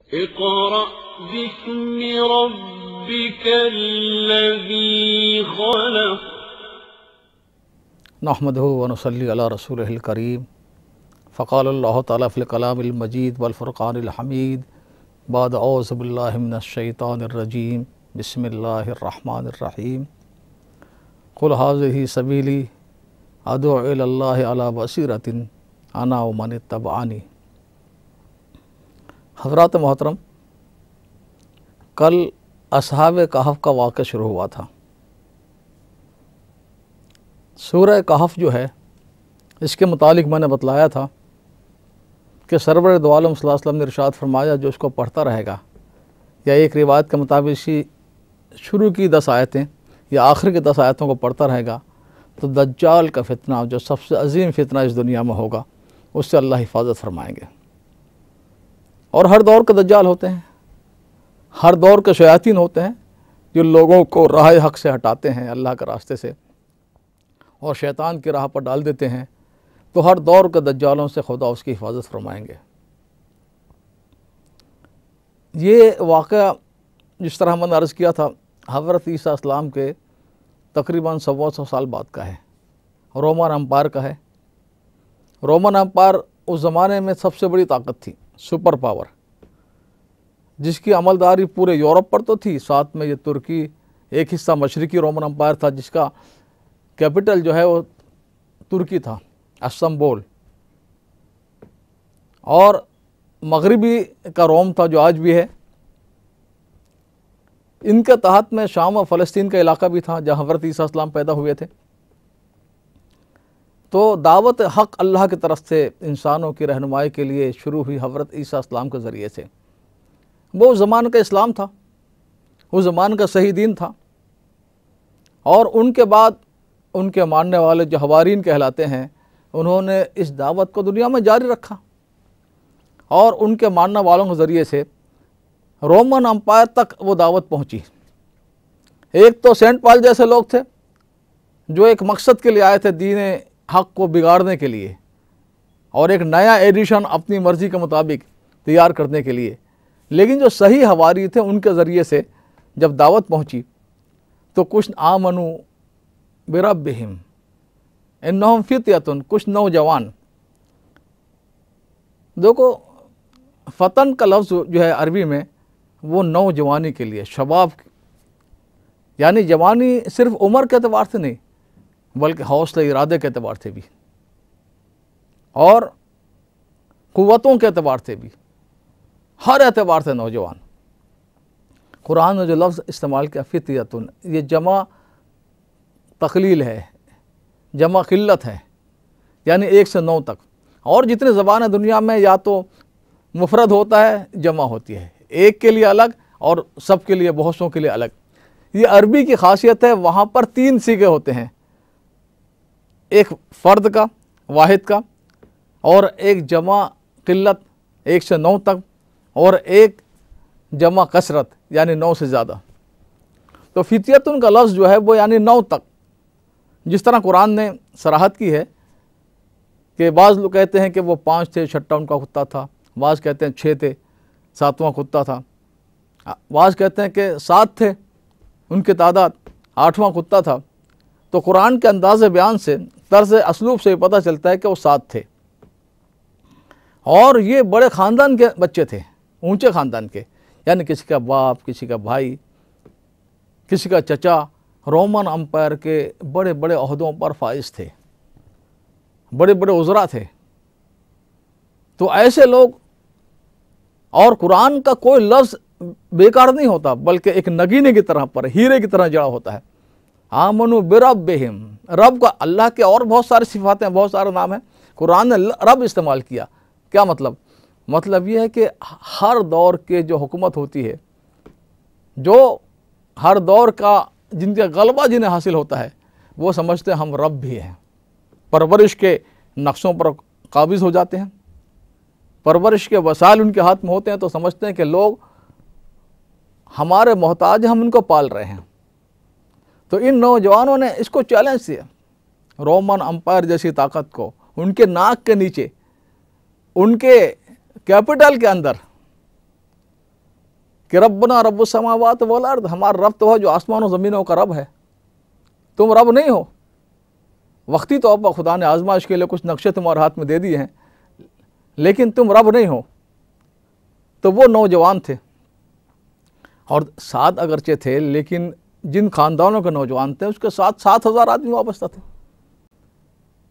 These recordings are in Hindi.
इक़रा बिस्मि रब्बिकल्लज़ी ख़लक़। नहमदुहु व नुसल्ली अला रसूलिहिल करीम। फ़क़ाल अल्लाहु तआला फ़िल कलामिल मजीद वल फ़ुरक़ानिल हमीद बाद औज़ु बिल्लाहि मिनश शैतानिर रजीम बिस्मिल्लाहिर रहमानिर रहीम। क़ुल हाज़िही सबीली अदअू इलल्लाहि अला बसीरतिन अना व मन इत्तबअनी। हज़रात मोहतरम, कल असहाबे कहफ़ का वाक़या शुरू हुआ था। सूरह कहफ़ जो है, इसके मुतालिक मैंने बतलाया था कि सरवर दो आलम सल्लल्लाहु अलैहि वसल्लम ने इरशाद फरमाया, जो इसको पढ़ता रहेगा या एक रिवायत के मुताबिक इसी शुरू की 10 आयतें या आखिर की 10 आयतों को पढ़ता रहेगा तो दज्जाल का फितना, जो सबसे अजीम फितना इस दुनिया में होगा, उससे अल्लाह हिफाजत फरमाएंगे। और हर दौर के दज्जाल होते हैं, हर दौर के शयातीन होते हैं जो लोगों को राह हक़ से हटाते हैं, अल्लाह के रास्ते से, और शैतान की राह पर डाल देते हैं। तो हर दौर के दज्जालों से खुदा उसकी हिफाजत फरमाएंगे। ये वाक़या जिस तरह मैंने अर्ज़ किया था, हज़रत ईसा अस्सलाम के तकरीबन 125 साल बाद का है। रोमन अम्पायर का है। रोमन अम्पायर उस ज़माने में सबसे बड़ी ताकत थी, सुपर पावर, जिसकी अमलदारी पूरे यूरोप पर तो थी, साथ में ये तुर्की एक हिस्सा मशरिकी रोमन अम्पायर था, जिसका कैपिटल जो है वो तुर्की था, इस्तांबुल। और मगरिबी का रोम था, जो आज भी है। इनके तहत में शाम और फ़लस्तीन का इलाका भी था, जहाँ हज़रत ईसा अस्सलाम पैदा हुए थे। तो दावत हक़ अल्लाह की तरफ से इंसानों की रहनुमाई के लिए शुरू हुई हज़रत ईसा अस्सलाम के ज़रिए से। वो उस ज़माने का इस्लाम था, उस ज़माने का सही दीन था। और उनके बाद उनके मानने वाले जो हवारीन कहलाते हैं, उन्होंने इस दावत को दुनिया में जारी रखा और उनके मानने वालों के ज़रिए से रोमन अम्पायर तक वो दावत पहुंची। एक तो सेंट पॉल जैसे लोग थे जो एक मकसद के लिए आए थे, दीन हक़ को बिगाड़ने के लिए और एक नया एडिशन अपनी मर्ज़ी के मुताबिक तैयार करने के लिए। लेकिन जो सही हवारी थे, उनके ज़रिए से जब दावत पहुंची तो कुछ आमनु बिरब्बिहिम इन्नहुम फित्यतुन, कुछ नौजवान। देखो, फ़तन का लफ्ज़ जो है अरबी में, वो नौजवानी के लिए, शबाब, यानी जवानी सिर्फ उम्र के एतबार से नहीं, बल्कि हौसले इरादे के एतबार से भी और क़ुव्वतों के एतबार से भी, हर एतबार से नौजवान। कुरान ने जो लफ्ज़ इस्तेमाल किया फित्यतुन, ये जमा तक़लील है, जमा क़िल्लत है, यानी 1 से 9 तक। और जितने ज़बानें दुनिया में या तो मुफ़रद होता है, जमा होती है, एक के लिए अलग और सब के लिए, बहुतों के लिए अलग। ये अरबी की ख़ासियत है, वहाँ पर 3 सीगे होते हैं, एक फ़र्द का, वाहिद का, और एक जमा क़िल्लत 1 से 9 तक, और एक जमा कसरत यानी 9 से ज़्यादा। तो फित्यतुन का लफ्ज़ जो है वो यानी 9 तक। जिस तरह कुरान ने सराहत की है कि बाज़ लोग कहते हैं कि वो 5 थे, 6ठा उनका कुत्ता था, बाज़ कहते हैं 6 थे, 7वां कुत्ता था, बाज़ कहते हैं कि 7 थे उनकी तादाद, 8वां कुत्ता था। तो कुरान के अंदाज़े बयान से, तर्ज़ असलूब से पता चलता है कि वो 7 थे। और ये बड़े ख़ानदान के बच्चे थे, ऊंचे ख़ानदान के, यानी किसी का बाप, किसी का भाई, किसी का चचा रोमन अम्पायर के बड़े बड़े ओहदों पर फाइज थे, बड़े बड़े उज़रा थे। तो ऐसे लोग, और कुरान का कोई लफ्ज़ बेकार नहीं होता, बल्कि एक नगीने की तरह पर, हीरे की तरह जड़ा होता है। आमनु बिरब्बिहिम, रब का, अल्लाह के और बहुत सारी सिफातें, बहुत सारे नाम हैं, कुरान ने रब इस्तेमाल किया। क्या मतलब? मतलब ये है कि हर दौर के जो हुकूमत होती है, जो हर दौर का जिनका गलबा जिन्हें हासिल होता है, वो समझते हैं हम रब भी हैं। परवरिश के नक्शों पर काबिज़ हो जाते हैं, परवरिश के वसाइल उनके हाथ में होते हैं, तो समझते हैं कि लोग हमारे मोहताज, हम उनको पाल रहे हैं। तो इन नौजवानों ने इसको चैलेंज किया, रोमन अम्पायर जैसी ताकत को, उनके नाक के नीचे, उनके कैपिटल के अंदर कि रब्बना रब्बुस समावात वल अर्द, हमारा रब तो है जो आसमानों ज़मीनों का रब है, तुम रब नहीं हो। वक्ती तौर पर खुदा ने आजमाइश के लिए कुछ नक्शे तुम्हारे हाथ में दे दिए हैं, लेकिन तुम रब नहीं हो। तो वो नौजवान थे, और 7 अगरचे थे, लेकिन जिन खानदानों के नौजवान थे उसके साथ 7,000 आदमी वाबस्ता थे।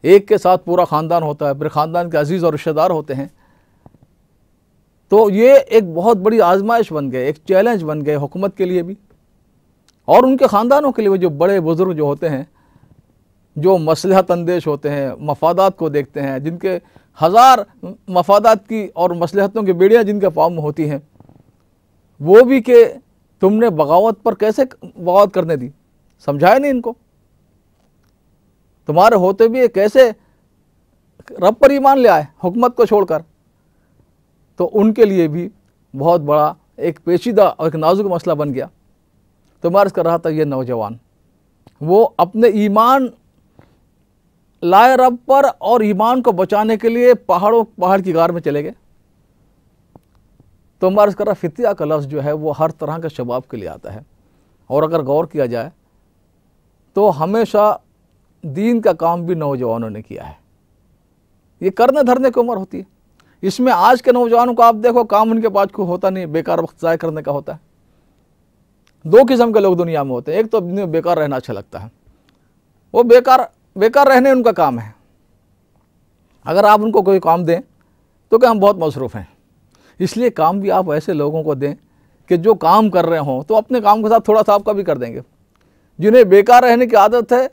एक के साथ पूरा ख़ानदान होता है, फिर ख़ानदान के अजीज़ और रिश्तेदार होते हैं। तो ये एक बहुत बड़ी आजमाइश बन गए, एक चैलेंज बन गए हुकूमत के लिए भी और उनके ख़ानदानों के लिए। वो जो बड़े बुज़ुर्ग जो होते हैं, जो मसलहत अंदेश होते हैं, मफादात को देखते हैं, जिनके हज़ार मफादात की और मसलहतों की बेड़ियाँ जिनके पाँव में होती हैं, वो भी कि तुमने बगावत पर कैसे बगावत करने दी, समझाया नहीं इनको, तुम्हारे होते भी कैसे रब पर ईमान ले आए हुकूमत को छोड़कर। तो उनके लिए भी बहुत बड़ा एक पेचीदा और एक नाजुक मसला बन गया। तो मैं अर्ज़ कर रहा था, ये नौजवान वो अपने ईमान लाए रब पर और ईमान को बचाने के लिए पहाड़ की गार में चले गए। तो मैं अर्ज़ कर रहा, फितिया का लफ्ज़ जो है वो हर तरह के शबाब के लिए आता है, और अगर गौर किया जाए तो हमेशा दीन का काम भी नौजवानों ने किया है। ये करने धरने की उम्र होती है। इसमें आज के नौजवानों को आप देखो, काम उनके पास को होता नहीं, बेकार वक्त ज़ाय करने का होता है। 2 किस्म के लोग दुनिया में होते हैं। एक तो बेकार रहना अच्छा लगता है, वो बेकार रहने उनका काम है। अगर आप उनको कोई काम दें तो क्या हम बहुत मसरूफ़ हैं, इसलिए काम भी आप ऐसे लोगों को दें कि जो काम कर रहे हों तो अपने काम के साथ थोड़ा सा आपका भी कर देंगे। जिन्हें बेकार रहने की आदत है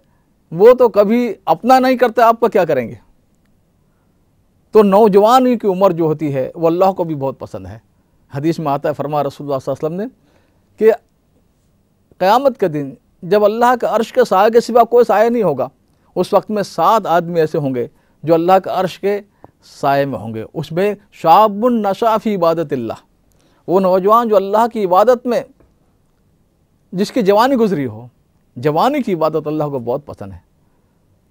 वो तो कभी अपना नहीं करते, आपका क्या करेंगे। तो नौजवानी की उम्र जो होती है वो अल्लाह को भी बहुत पसंद है। हदीस में आता है, फरमा रसूलुल्लाह सल्लल्लाहु अलैहि वसल्लम ने कि क़यामत के दिन जब अल्लाह के अर्श के साए के सिवा कोई साया नहीं होगा, उस वक्त में 7 आदमी ऐसे होंगे जो अल्लाह के अर्श के साए में होंगे। उसमें शाबुन नशा फी इबादतिल्लाह, वो नौजवान जो अल्लाह की इबादत में जिसकी जवानी गुजरी हो, जवानी की इबादत अल्लाह को बहुत पसंद है।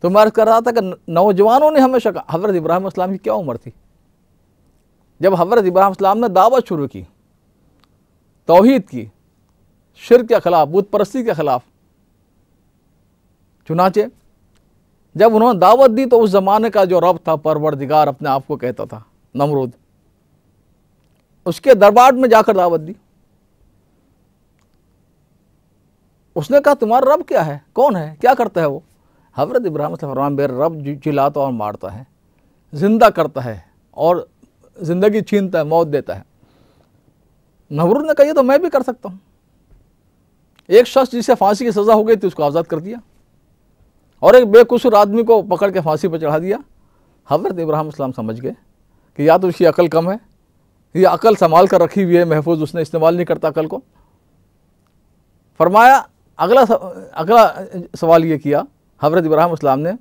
तो मैं अर्ज़ कर रहा था कि नौजवानों ने हमेशा, हज़रत इब्राहीम अलैहिस्सलाम की क्या उम्र थी जब हज़रत इब्राहीम अलैहिस्सलाम ने दावत शुरू की, तौहीद की, शिर्क के ख़िलाफ़, बुत परस्ती के ख़िलाफ़। चुनाचे जब उन्होंने दावत दी तो उस ज़माने का जो रब था, परवरदिगार अपने आप को कहता था, नमरूद, उसके दरबार में जाकर दावत दी। उसने कहा तुम्हारा रब क्या है, कौन है, क्या करता है वो। हज़रत इब्राहीम फरमाया, मेरा रब जिलाता और मारता है, ज़िंदा करता है और ज़िंदगी छीनता है, मौत देता है। नमरूद ने कहा ये तो मैं भी कर सकता हूँ। एक शख्स जिसे फांसी की सज़ा हो गई थी उसको आज़ाद कर दिया, और एक बेकसूर आदमी को पकड़ के फांसी पर चढ़ा दिया। हज़रत इब्राहीम अलैहिस्सलाम समझ गए कि या तो उसकी अकल कम है, ये अकल संभाल कर रखी हुई है महफूज, उसने इस्तेमाल नहीं करता अकल को। फरमाया, अगला सवाल ये किया हज़रत इब्राहीम अलैहिस्सलाम ने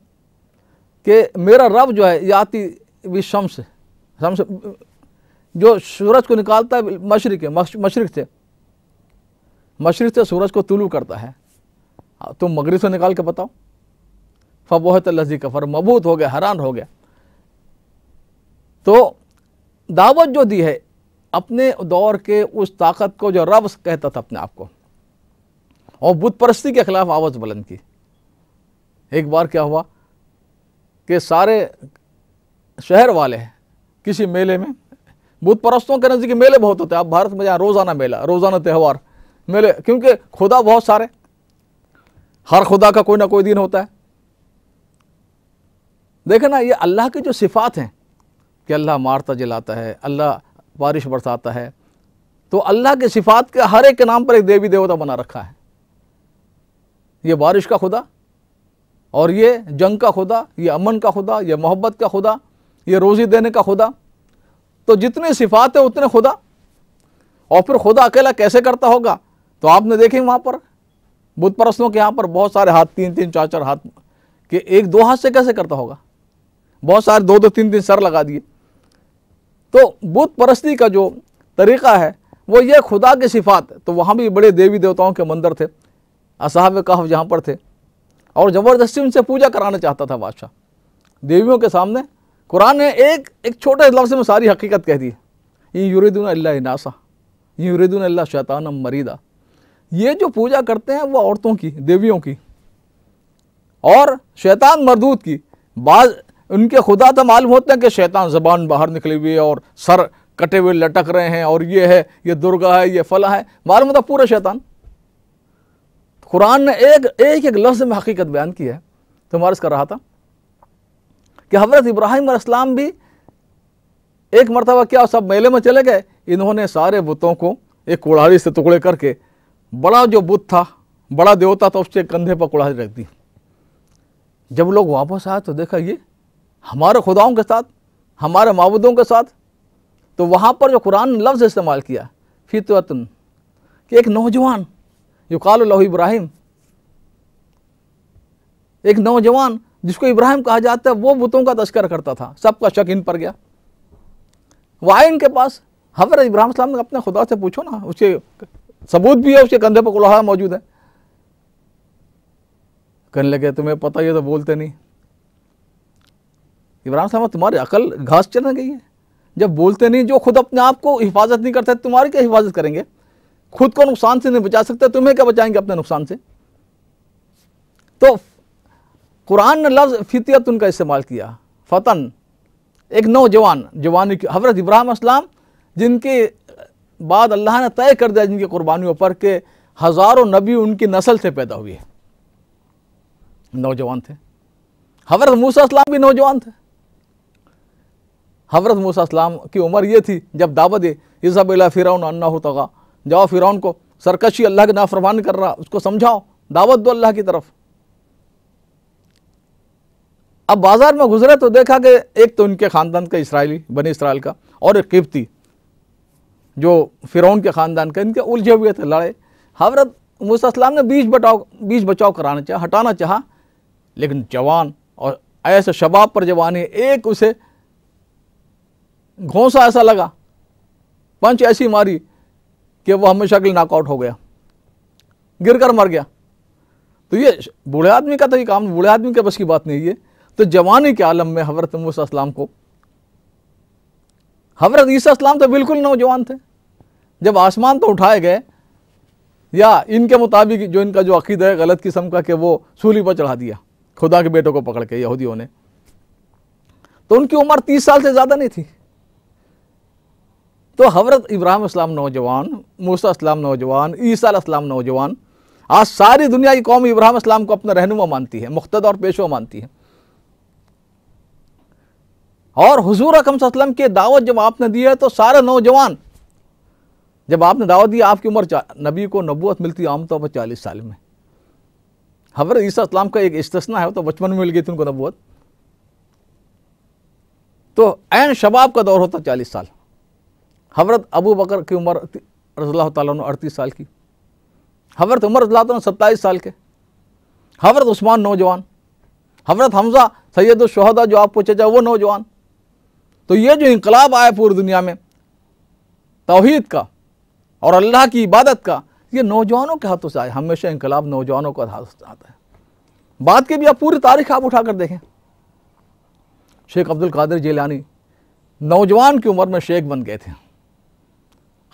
कि मेरा रब जो है याती भी शम्स जो सूरज को निकालता है मशरिक़ से सूरज को तुलू करता है, तुम मगरिब से निकाल के बताओ। फ़बोहत लज़ी कफ़र, मबूत हो गया, हैरान हो गया। तो दावत जो दी है अपने दौर के उस ताकत को जो रब कहता था अपने आप को, और बुत परस्ती के ख़िलाफ़ आवाज़ बुलंद की। एक बार क्या हुआ कि सारे शहर वाले किसी मेले में, बुत परस्तों के नज़दीक मेले बहुत होते हैं, आप भारत में जहाँ रोज़ाना मेला, रोज़ाना त्यौहार, मेले, क्योंकि खुदा बहुत सारे, हर खुदा का कोई ना कोई दिन होता है। देखे ना, ये अल्लाह की जो सिफ़ात हैं कि अल्लाह मारता जलाता है, अल्लाह बारिश बरसाता है, तो अल्लाह की सिफ़ात के हर एक के नाम पर एक देवी देवता बना रखा है। ये बारिश का खुदा, और ये जंग का खुदा, ये अमन का खुदा, ये मोहब्बत का खुदा, ये रोज़ी देने का खुदा। तो जितनी सिफ़ात है उतने खुदा। और फिर खुदा अकेला कैसे करता होगा, तो आपने देखे वहाँ पर बुत परस्तों के यहाँ पर बहुत सारे हाथ, 3-3 4-4 हाथ के, 1-2 हाथ से कैसे करता होगा, बहुत सारे 2-2 3-3 सर लगा दिए। तो बुत परस्ती का जो तरीक़ा है वो ये खुदा की सिफ़ात। तो वहाँ भी बड़े देवी देवताओं के मंदिर थे, असहाब कहफ जहाँ पर थे, और ज़बरदस्ती उनसे पूजा कराना चाहता था बादशाह देवियों के सामने। कुरान ने एक छोटे लफ्ज़ में सारी हकीकत कह दी, ये युरीदूना इल्ला इनासा, युरिदून इल्ला शैतानम मरीदा। ये जो पूजा करते हैं वो औरतों की, देवियों की और शैतान मरदूद की। बाज उनके खुदा तो मालूम होते हैं कि शैतान ज़बान बाहर निकली हुई है और सर कटे हुए लटक रहे हैं और ये है, ये दुर्गा है, ये फला है, मालूम होता पूरा शैतान। कुरान ने एक लफ्ज़ में हकीकत बयान की है। तो मैं अर्ज़ कर रहा था कि हज़रत इब्राहीम अलैहिस्सलाम भी एक मरतबा क्या सब मेले में चले गए, इन्होंने सारे बुतों को एक कुल्हाड़ी से टुकड़े करके, बड़ा जो बुत था, बड़ा देवता था, उसके कंधे पर कुल्हाड़ी रख दी। जब लोग वापस आए तो देखा ये हमारे खुदाओं के साथ, हमारे माबूदों के साथ। तो वहाँ पर जो कुरान ने लफ्ज़ इस्तेमाल किया फितवतन, कि एक नौजवान युकाल लहू इब्राहिम, एक नौजवान जिसको इब्राहिम कहा जाता है, वो बुतों का तस्करा करता था। सबका शक इन पर गया। वो आए इनके पास, हज़रत इब्राहिम अलैहिस्सलाम ने अपने खुदा से पूछो ना, उसके सबूत भी है, उसके कंधे पर कुल्हाड़ा मौजूद है। कहने लगे तुम्हें पता ये तो बोलते नहीं। इब्राहिम साहब तुम्हारी अकल घास चढ़ गई है, जब बोलते नहीं, जो खुद अपने आप को हिफाजत नहीं करते तुम्हारी क्या हिफाजत करेंगे? खुद को नुकसान से नहीं बचा सकते, तुम्हें क्या बचाएंगे अपने नुकसान से? तो कुरान ने लफ्ज़ फितियत उनका इस्तेमाल किया, फतन, एक नौजवान, जवानी की। हज़रत इब्राहिम अस्सलाम जिनके बाद अल्लाह ने तय कर दिया जिनकी कुर्बानियों पर के हज़ारों नबी उनकी नस्ल से पैदा हुए, नौजवान थे। हज़रत मूसा अस्सलाम भी नौजवान थे। हज़रत मूसा अस्सलाम की उम्र ये थी जब दावत दे इज़हब इला फ़िरऔन अन्नहु तग़ा, जाओ फ़िरऔन को, सरकशी अल्लाह की नाफरमानी कर रहा, उसको समझाओ, दावत दो अल्लाह की तरफ। अब बाजार में गुजरे तो देखा कि एक तो उनके ख़ानदान का इसराइली, बनी इसराइल का, और एक किब्ती जो फ़िरऔन के ख़ानदान का, इनके उलझे हुए थे, लड़े। हज़रत मूसा अस्सलाम ने बीच बचाव कराना चाहा, हटाना चाहा, लेकिन जवान और ऐसे शबाब पर जवानी, एक उसे घोंसा ऐसा लगा, पंच ऐसी मारी कि वो हमेशा के लिए नॉकआउट हो गया, गिर कर मर गया। तो ये बूढ़े आदमी का तो ये काम, बूढ़े आदमी के बस की बात नहीं है। तो जवानी के आलम में हज़रत मूसा अस्सलाम को, हज़रत ईसा अस्सलाम तो बिल्कुल नौजवान थे। जब आसमान तो उठाए गए, या इनके मुताबिक जो इनका जो अकीदा है गलत किस्म का कि वो सूली पर चढ़ा दिया खुदा के बेटों को पकड़ के यहूदियों ने, तो उनकी उम्र 30 साल से ज़्यादा नहीं थी। तो हज़रत इब्राहिम अस्सलाम नौजवान, मूसा अस्सलाम नौजवान, ईसा अस्सलाम नौजवान। आज सारी दुनिया की कौम इब्राहिम अस्सलाम को अपना रहनुमा मानती है, मुख्तदा और पेशवा मानती है। और हुजूर अकरम सल्लल्लाहु अलैहि वसल्लम की दावत जब आपने दी है तो सारे नौजवान, जब आपने दावत दी, आपकी उम्र, नबी को नबूवत मिलती है आमतौर पर 40 साल में। हज़रत ईसा अस्सलाम का एक इस्तिस्ना है, तो बचपन में मिल गई थी उनको नबूवत। तो ऐन शबाब का दौर होता 40 साल। हज़रत अबू बकर की उम्र रज़ियल्लाहु ताला अन्हु 38 साल की, हज़रत उमर रज़ियल्लाहु अन्हु 27 साल के, हज़रत उस्मान नौजवान, हज़रत हमज़ा सैयदुल शुहदा जो आप पूछे जाए वो नौजवान। तो ये जो इनकलाब आया पूरी दुनिया में तौहीद का और अल्लाह की इबादत का, ये नौजवानों के हाथों से आया। हमेशा इनकलाब नौजवानों के हाथों से आता है। बात के भी आप पूरी तारीख आप उठाकर देखें, शेख अब्दुल कादिर जिलानी नौजवान की उम्र में शेख बन गए थे।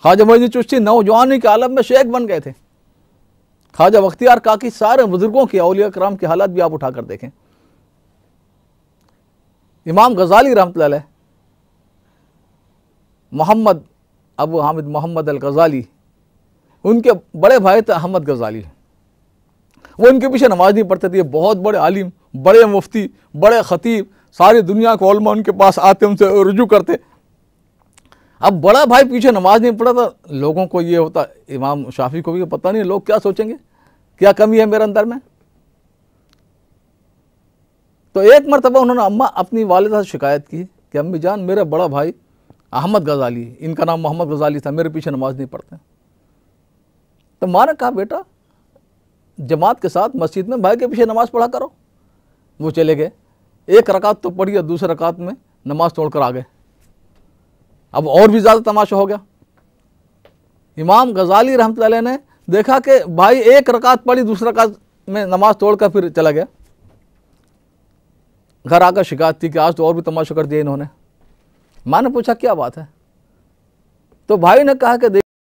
ख्वाजा मोइनुद्दीन चिश्ती नौजवानी के आलम में शेख बन गए थे। ख्वाजा बख्तियार काकी, सारे बुजुर्गों के, औलिया कराम की हालत भी आप उठाकर देखें। इमाम गजाली रहमतुल्लाह अलैह, मोहम्मद अबू हामिद मोहम्मद अल गजाली, उनके बड़े भाई थे अहमद गजाली, वो उनके पीछे नमाज नहीं पढ़ते थे। बहुत बड़े आलिम, बड़े मुफ्ती, बड़े ख़तीब, सारी दुनिया के उलमा उनके पास आते, उनसे रुजू करते। अब बड़ा भाई पीछे नमाज नहीं पढ़ा था, लोगों को ये होता, इमाम शाफी को भी पता नहीं लोग क्या सोचेंगे, क्या कमी है मेरे अंदर में। तो एक मरतबा उन्होंने अम्मा अपनी वालिदा से शिकायत की कि अम्मी जान, मेरा बड़ा भाई अहमद गजाली, इनका नाम मोहम्मद गजाली था, मेरे पीछे नमाज नहीं पढ़ते। तो माँ ने कहा बेटा जमात के साथ मस्जिद में भाई के पीछे नमाज पढ़ा करो। वो चले गए, एक रकात तो पढ़ी और दूसरे रकात में नमाज तोड़कर आ गए। अब और भी ज़्यादा तमाशा हो गया। इमाम गजाली रहमतुल्लाह अलैह ने देखा कि भाई एक रकात पढ़ी, दूसरा रकात में नमाज तोड़कर फिर चला गया। घर आकर शिकायत थी कि आज तो और भी तमाशा कर दिया इन्होंने। माँ ने पूछा क्या बात है, तो भाई ने कहा कि